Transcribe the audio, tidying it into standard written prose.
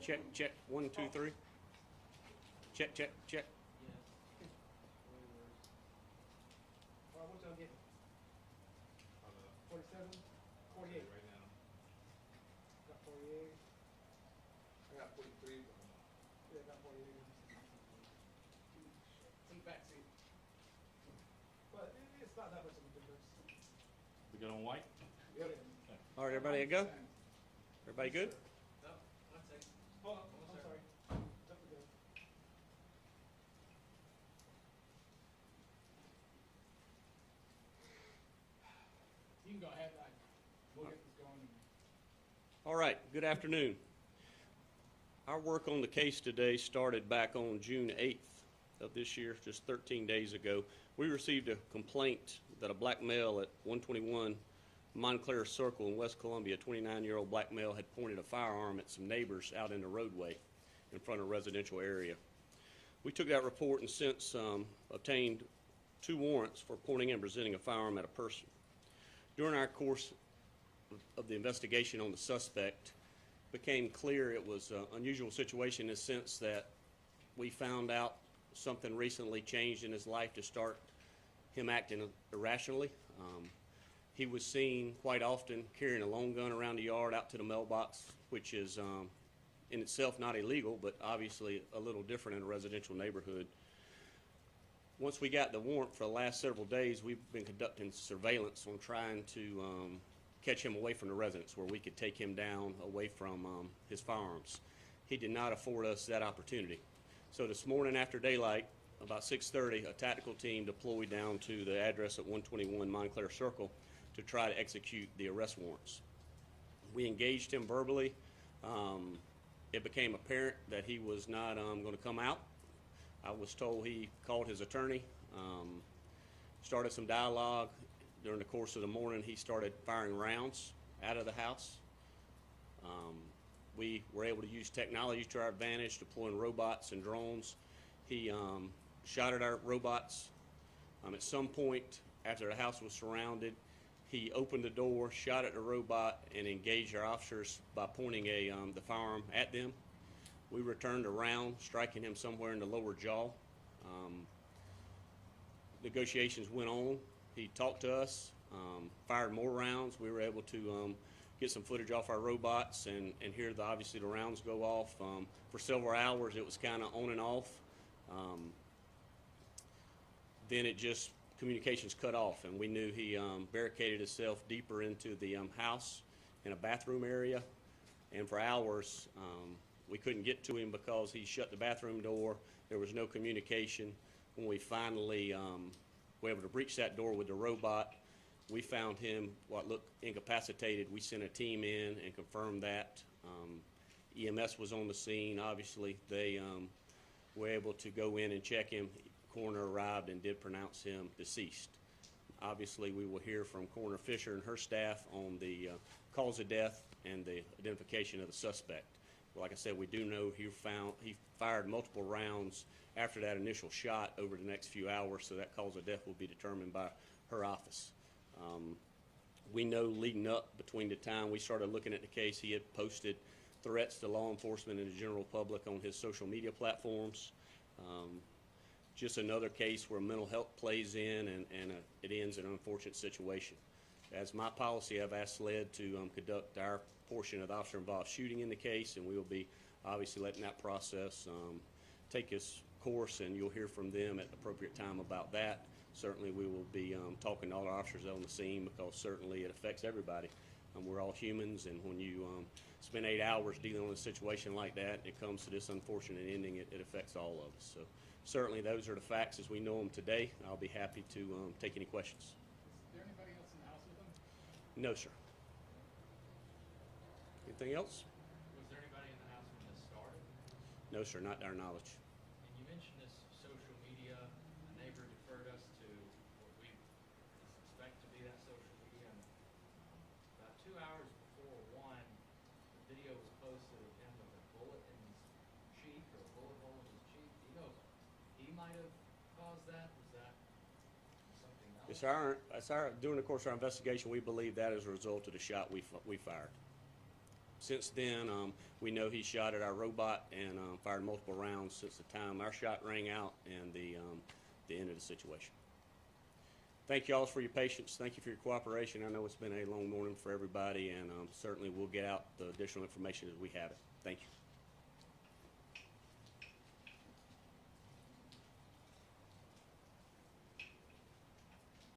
Check, check, 1, 2, 3. Check, check, check. All right, what y'all getting? 47? 48? Right now. Got 48. I got 43. Yeah, I got 48. In the back seat. But it's not that much of a difference. We good on white? Yep. All right, everybody go? Everybody good? No, I'd say. Hold on, I'm sorry. Jump the gun. You can go ahead, we'll get this going. All right, good afternoon. Our work on the case today started back on June 8th of this year, just 13 days ago. We received a complaint that a black male at 121 Montclair Circle in West Columbia, a 29-year-old black male, had pointed a firearm at some neighbors out in the roadway in front of a residential area. We took that report and since obtained 2 warrants for pointing and presenting a firearm at a person. During our course of the investigation on the suspect, it became clear it was an unusual situation in the sense that we found out something recently changed in his life to start him acting irrationally. He was seen quite often carrying a long gun around the yard out to the mailbox, which is in itself not illegal, but obviously a little different in a residential neighborhood. Once we got the warrant for the last several days, we've been conducting surveillance on trying to catch him away from the residence where we could take him down away from his firearms. He did not afford us that opportunity. So this morning after daylight, about 6:30, a tactical team deployed down to the address at 121 Montclair Circle to try to execute the arrest warrants. We engaged him verbally. It became apparent that he was not going to come out. I was told he called his attorney, started some dialogue. During the course of the morning, he started firing rounds out of the house. We were able to use technology to our advantage, deploying robots and drones. He shot at our robots. At some point, after the house was surrounded, he opened the door, shot at the robot, and engaged our officers by pointing the firearm at them. We returned a round, striking him somewhere in the lower jaw. Negotiations went on. He talked to us, fired more rounds. We were able to get some footage off our robots and hear obviously the rounds go off. For several hours, it was kind of on and off. Then communications cut off, and we knew he barricaded himself deeper into the house in a bathroom area. And for hours, we couldn't get to him because he shut the bathroom door. There was no communication. When we finally were able to breach that door with the robot, we found him what looked incapacitated. We sent a team in and confirmed that. EMS was on the scene. Obviously, they were able to go in and check him. Coroner arrived and did pronounce him deceased. Obviously, we will hear from Coroner Fisher and her staff on the cause of death and the identification of the suspect. Like I said, we do know he fired multiple rounds after that initial shot over the next few hours, so that cause of death will be determined by her office. We know leading up between the time we started looking at the case, he had posted threats to law enforcement and the general public on his social media platforms. Just another case where mental health plays in and it ends in an unfortunate situation. As my policy, I've asked SLED to conduct our portion of the officer-involved shooting in the case, and we will be obviously letting that process take its course, and you'll hear from them at the appropriate time about that. Certainly we will be talking to all our officers on the scene because certainly it affects everybody. We're all humans, and when you spend 8 hours dealing with a situation like that, it comes to this unfortunate ending, it affects all of us. So certainly those are the facts as we know them today. I'll be happy to take any questions. Is there anybody else in the house with him? No, sir. Anything else? Was there anybody in the house when this started? No, sir, not to our knowledge. And you mentioned this social media. A neighbor deferred us to what we suspect to be that social media. And about 2 hours before 1, the video was posted of him with a bullet in his cheek or a bullet hole in his cheek. Do you know if he might have caused that? Was that something else? During the course of our investigation, we believe that is a result of the shot we fired. Since then, we know he shot at our robot and fired multiple rounds since the time our shot rang out and the end of the situation. Thank you all for your patience. Thank you for your cooperation. I know it's been a long morning for everybody, and certainly we'll get out the additional information as we have it. Thank you.